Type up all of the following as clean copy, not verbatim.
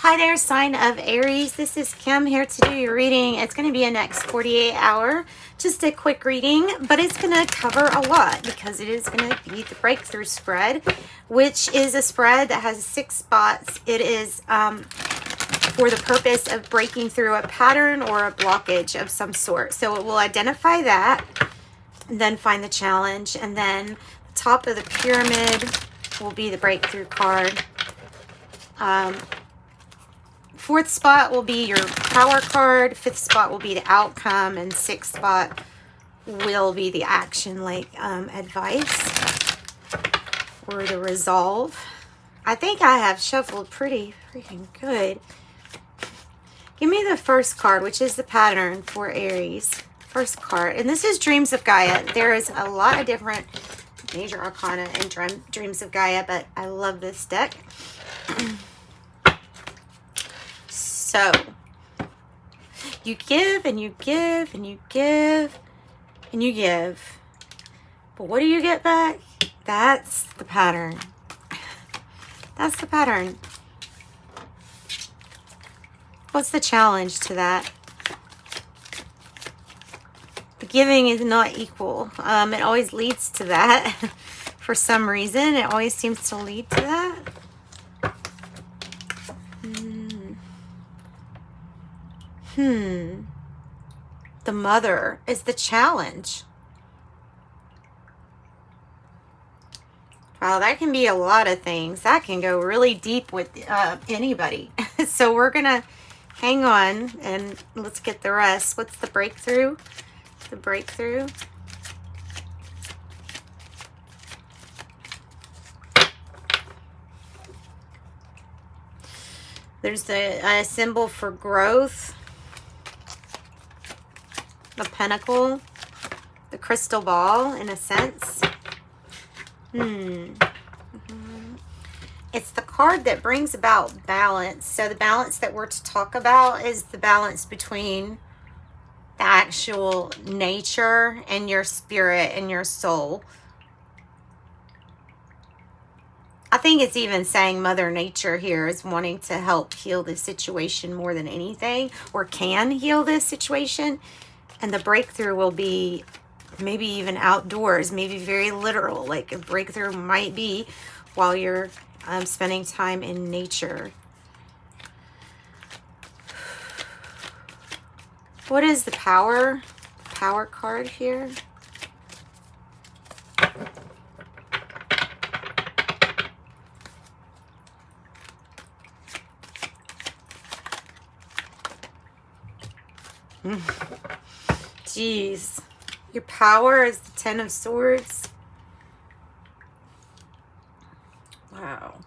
Hi there, sign of Aries. This is Kim here to do your reading. It's going to be a next 48 hour, just a quick reading, but it's going to cover a lot because it is going to be the breakthrough spread, which is a spread that has 6 spots. It is for the purpose of breaking through a pattern or a blockage of some sort. So it will identify that, and then find the challenge, and then the top of the pyramid will be the breakthrough card. Fourth spot will be your power card. Fifth spot will be the outcome. And sixth spot will be the action, like advice or the resolve. I think I have shuffled pretty freaking good. Give me the first card, which is the pattern for Aries. First card. And this is Dreams of Gaia. There is a lot of different major arcana in Dreams of Gaia, but I love this deck. So, you give and you give and you give and you give. But what do you get back? That's the pattern. That's the pattern. What's the challenge to that? The giving is not equal. It always leads to that. For some reason, it always seems to lead to that. The mother is the challenge. Wow, that can be a lot of things. That can go really deep with anybody. So we're going to hang on and let's get the rest. What's the breakthrough? The breakthrough. There's the symbol for growth. The pentacle, the crystal ball, in a sense. It's the card that brings about balance. So the balance that we're to talk about is the balance between the actual nature and your spirit and your soul. I think it's even saying Mother Nature here is wanting to help heal this situation more than anything, or can heal this situation. And the breakthrough will be maybe even outdoors, maybe very literal. Like a breakthrough might be while you're spending time in nature. What is the power card here? Jeez. Your power is the 10 of Swords. Wow.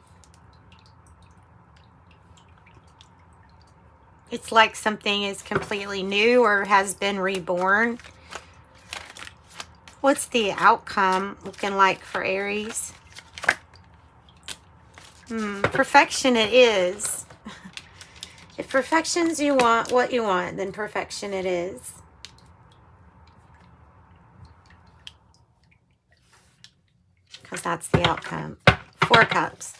It's like something is completely new or has been reborn. What's the outcome looking like for Aries? Perfection it is. If perfection's you want, what you want, then perfection it is. Because that's the outcome. 4 cups.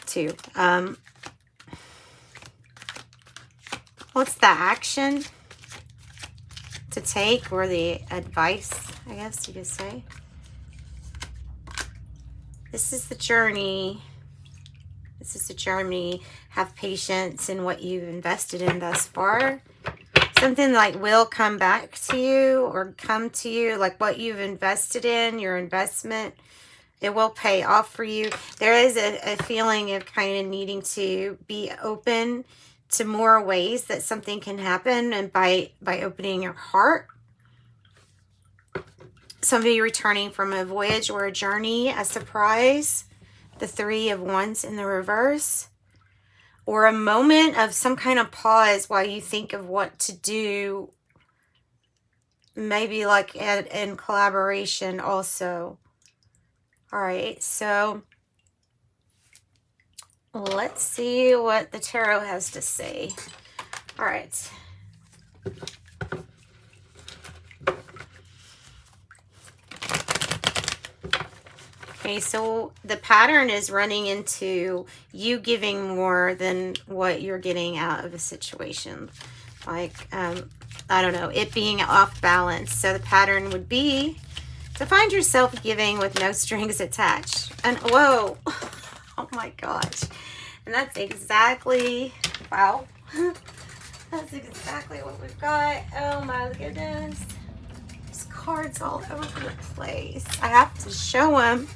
2. What's the action to take, or the advice, I guess you could say? This is the journey. This is the journey. Have patience in what you've invested in thus far. Something like will come back to you or come to you, like what you've invested in, your investment. It will pay off for you. There is a feeling of kind of needing to be open to more ways that something can happen, and by opening your heart. Somebody returning from a voyage or a journey, a surprise. The 3 of Wands in the reverse. Or a moment of some kind of pause while you think of what to do. Maybe like in collaboration also. All right, so let's see what the tarot has to say. All right. Okay, so the pattern is running into you giving more than what you're getting out of a situation. Like, I don't know, it being off balance. So the pattern would be to find yourself giving with no strings attached. And whoa, oh my gosh. And that's exactly, wow. That's exactly what we've got. Oh my goodness. There's cards all over the place. I have to show them.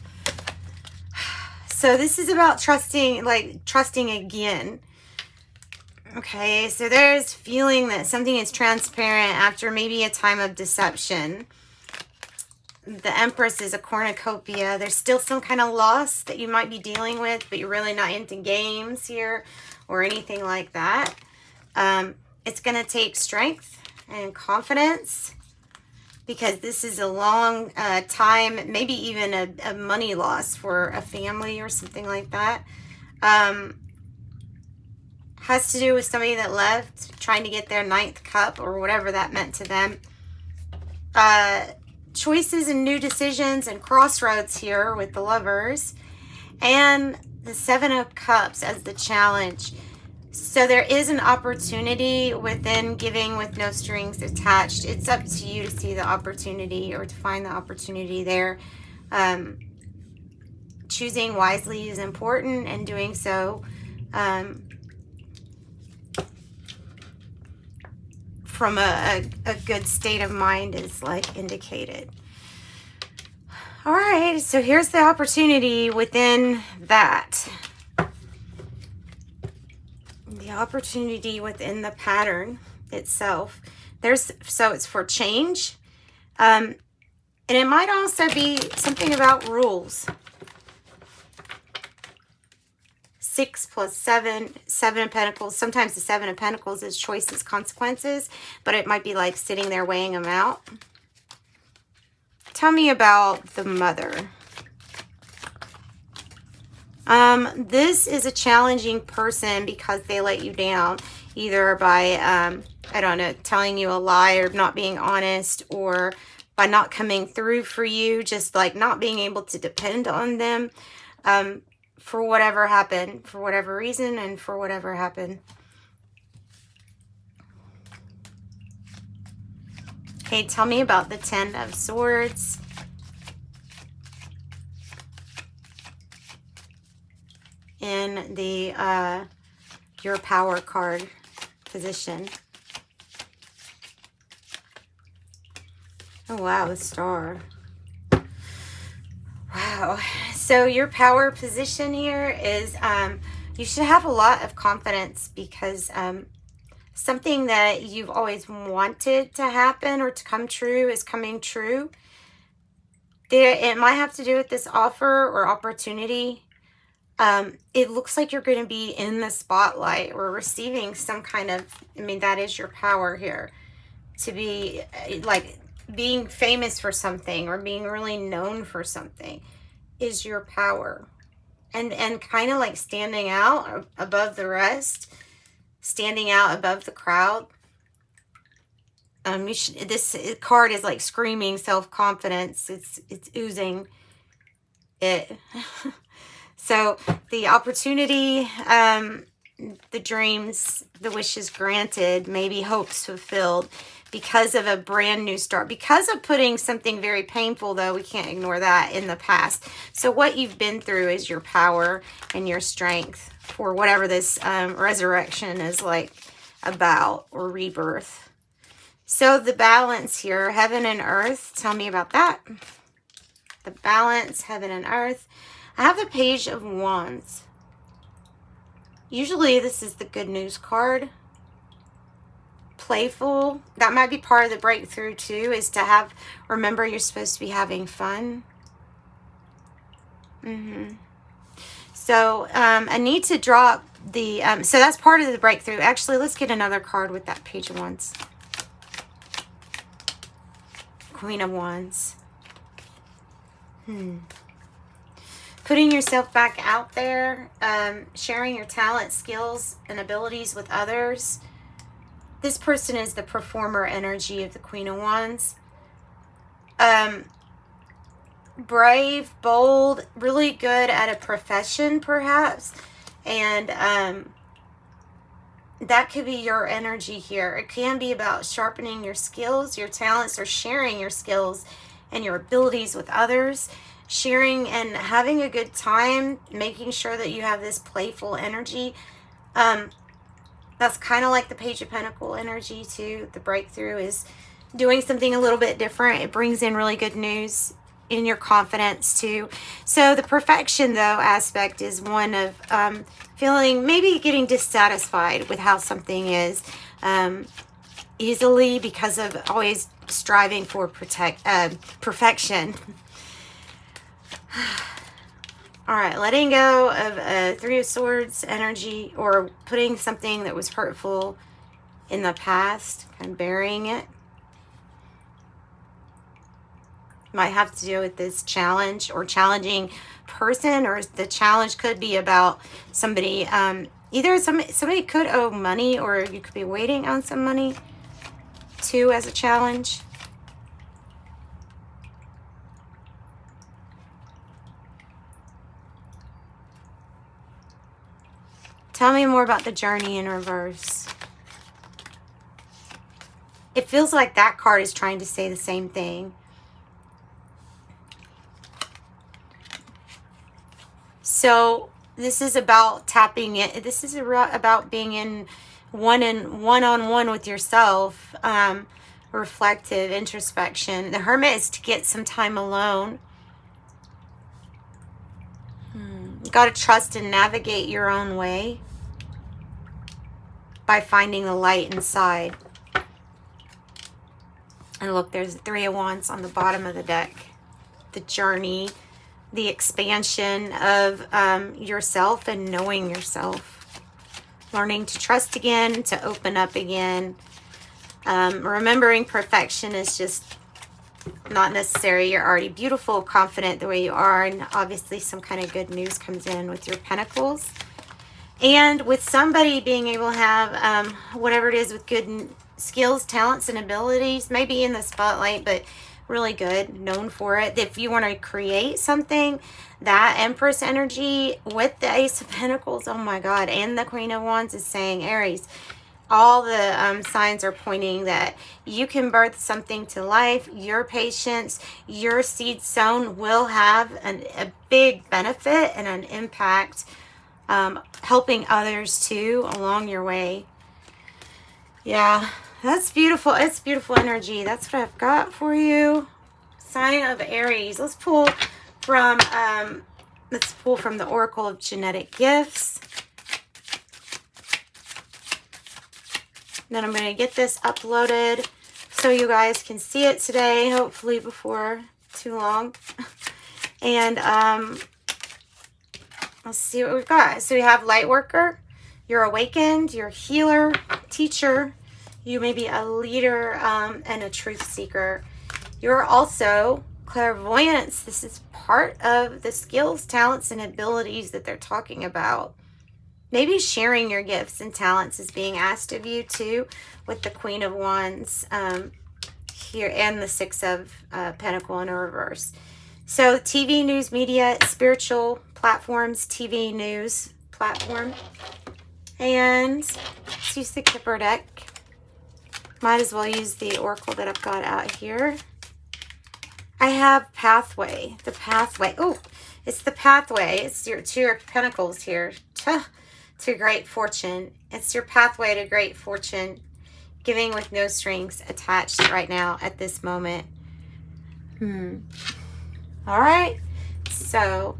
So this is about trusting, like trusting again. Okay, so there's feeling that something is transparent after maybe a time of deception. The Empress is a cornucopia. There's still some kind of loss that you might be dealing with, but you're really not into games here or anything like that. It's going to take strength and confidence, because this is a long time, maybe even a money loss for a family or something like that. Has to do with somebody that left, trying to get their 9th cup or whatever that meant to them. Choices and new decisions and crossroads here with the Lovers. And the 7 of Cups as the challenge. So there is an opportunity within giving with no strings attached. It's up to you to see the opportunity or to find the opportunity there. Choosing wisely is important, and doing so from a good state of mind is like indicated. All right, so here's the opportunity within that. The opportunity within the pattern itself. So it's for change. And it might also be something about rules. 6 plus 7, 7 of Pentacles. Sometimes the 7 of Pentacles is choices, consequences, but it might be like sitting there weighing them out. Tell me about the Mother. This is a challenging person because they let you down, either by, I don't know, telling you a lie or not being honest, or by not coming through for you, just like not being able to depend on them. For whatever happened, for whatever reason, and for whatever happened. Okay, tell me about the 10 of Swords. In the your power card position. Oh wow, the Star. Wow. So your power position here is you should have a lot of confidence, because something that you've always wanted to happen or to come true is coming true. It might have to do with this offer or opportunity. It looks like you're going to be in the spotlight or receiving some kind of, I mean, that is your power here. To be like being famous for something or being really known for something is your power. And kind of like standing out above the rest, standing out above the crowd. This card is like screaming self-confidence. It's oozing it. So the opportunity, the dreams, the wishes granted, maybe hopes fulfilled because of a brand new start. Because of putting something very painful, though, we can't ignore that, in the past. So what you've been through is your power and your strength for whatever this resurrection is like about, or rebirth. So the balance here, heaven and earth. Tell me about that. The balance, heaven and earth. I have the Page of Wands. Usually this is the good news card. Playful. That might be part of the breakthrough too, is to have, remember you're supposed to be having fun. So I need to drop the, so that's part of the breakthrough. Actually, let's get another card with that Page of Wands. Queen of Wands. Putting yourself back out there, sharing your talents, skills, and abilities with others. This person is the performer energy of the Queen of Wands. brave, bold, really good at a profession perhaps, and that could be your energy here. It can be about sharpening your skills, your talents, or sharing your skills and your abilities with others, sharing and having a good time, making sure that you have this playful energy. That's kind of like the Page of Pentacles energy too. The breakthrough is doing something a little bit different. It brings in really good news in your confidence too. So the perfection though aspect is one of feeling, maybe getting dissatisfied with how something is easily, because of always striving for perfection. All right, letting go of Three of Swords energy, or putting something that was hurtful in the past, kind of burying it. Might have to do with this challenge or challenging person, or the challenge could be about somebody. Either somebody could owe money, or you could be waiting on some money too as a challenge. Tell me more about the Journey in reverse. It feels like that card is trying to say the same thing. So this is about tapping it. This is about being in one-on-one with yourself. Reflective introspection. The Hermit is to get some time alone. You got to trust and navigate your own way by finding the light inside. And look, there's the Three of Wands on the bottom of the deck. The journey, the expansion of yourself and knowing yourself. Learning to trust again, to open up again. Remembering perfection is just not necessary. You're already beautiful, confident the way you are, and obviously some kind of good news comes in with your Pentacles. And with somebody being able to have whatever it is with good skills, talents, and abilities, maybe in the spotlight, but really good, known for it. If you want to create something, that Empress energy with the Ace of Pentacles, oh my God, and the Queen of Wands is saying, Aries, all the signs are pointing that you can birth something to life. Your patience, your seed sown will have a big benefit and an impact, helping others too along your way. Yeah, that's beautiful. It's beautiful energy. That's what I've got for you. Sign of Aries. Let's pull from the Oracle of Genetic Gifts. Then I'm going to get this uploaded so you guys can see it today, hopefully before too long. And let's see what we've got. So we have light worker, you're awakened, you're a healer, teacher, you may be a leader and a truth seeker. You're also clairvoyance. This is part of the skills, talents, and abilities that they're talking about. Maybe sharing your gifts and talents is being asked of you too, with the Queen of Wands here and the Six of Pentacles in reverse. So TV, news, media, spiritual platforms, TV, news platform. And let's use the Kipper deck. Might as well use the Oracle that I've got out here. I have pathway. The pathway. Oh, it's the pathway. It's your Two of Pentacles here. To great fortune. It's your pathway to great fortune. Giving with no strings attached right now at this moment. All right. So,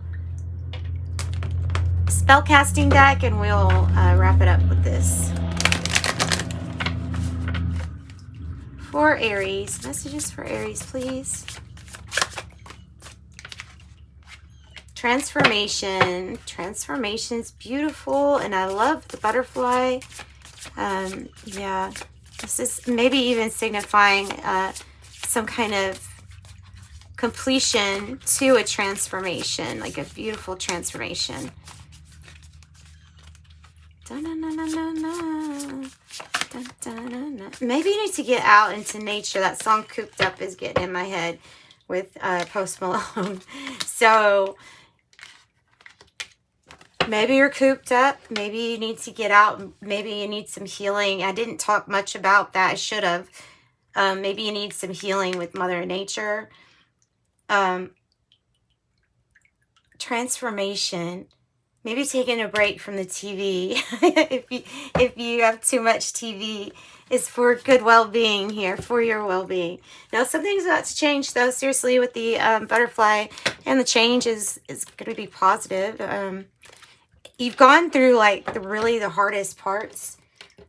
spellcasting deck, and we'll wrap it up with this. For Aries. Messages for Aries, please. Transformation. Transformation's beautiful, and I love the butterfly. Yeah, this is maybe even signifying some kind of completion to a transformation, like a beautiful transformation. Maybe you need to get out into nature. That song Cooped Up is getting in my head. with Post Malone. So maybe you're cooped up. Maybe you need to get out. Maybe you need some healing. I didn't talk much about that. I should have. Maybe you need some healing with Mother Nature. Transformation. Maybe taking a break from the TV. if you have too much TV, is for good well-being here, for your well-being. Now, something's about to change, though, seriously, with the butterfly, and the change is going to be positive. You've gone through, like, the hardest parts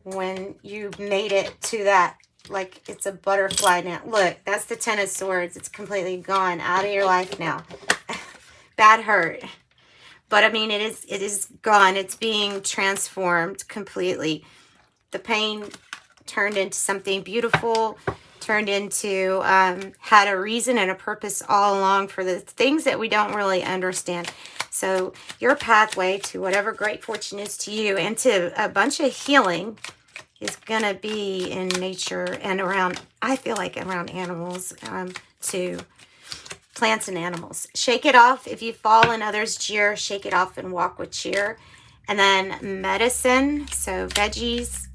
when you made it to that, like, it's a butterfly now. Look, that's the Ten of Swords. It's completely gone out of your life now. Bad hurt. But, I mean, it is gone. It's being transformed completely. The pain turned into something beautiful, turned into, had a reason and a purpose all along for the things that we don't really understand. So your pathway to whatever great fortune is to you and to a bunch of healing is going to be in nature and around, I feel like around animals too. Plants and animals. Shake it off. If you fall in others' jeer, shake it off and walk with cheer. And then medicine. So veggies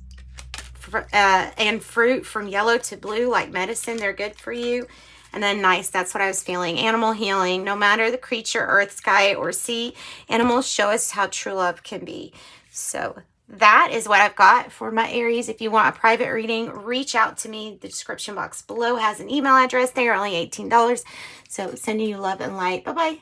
and fruit from yellow to blue, like medicine, they're good for you. And then nice, that's what I was feeling. Animal healing. No matter the creature, earth, sky, or sea, animals show us how true love can be. So that is what I've got for my Aries. If you want a private reading, reach out to me. The description box below has an email address. They are only $18. So sending you love and light. Bye-bye.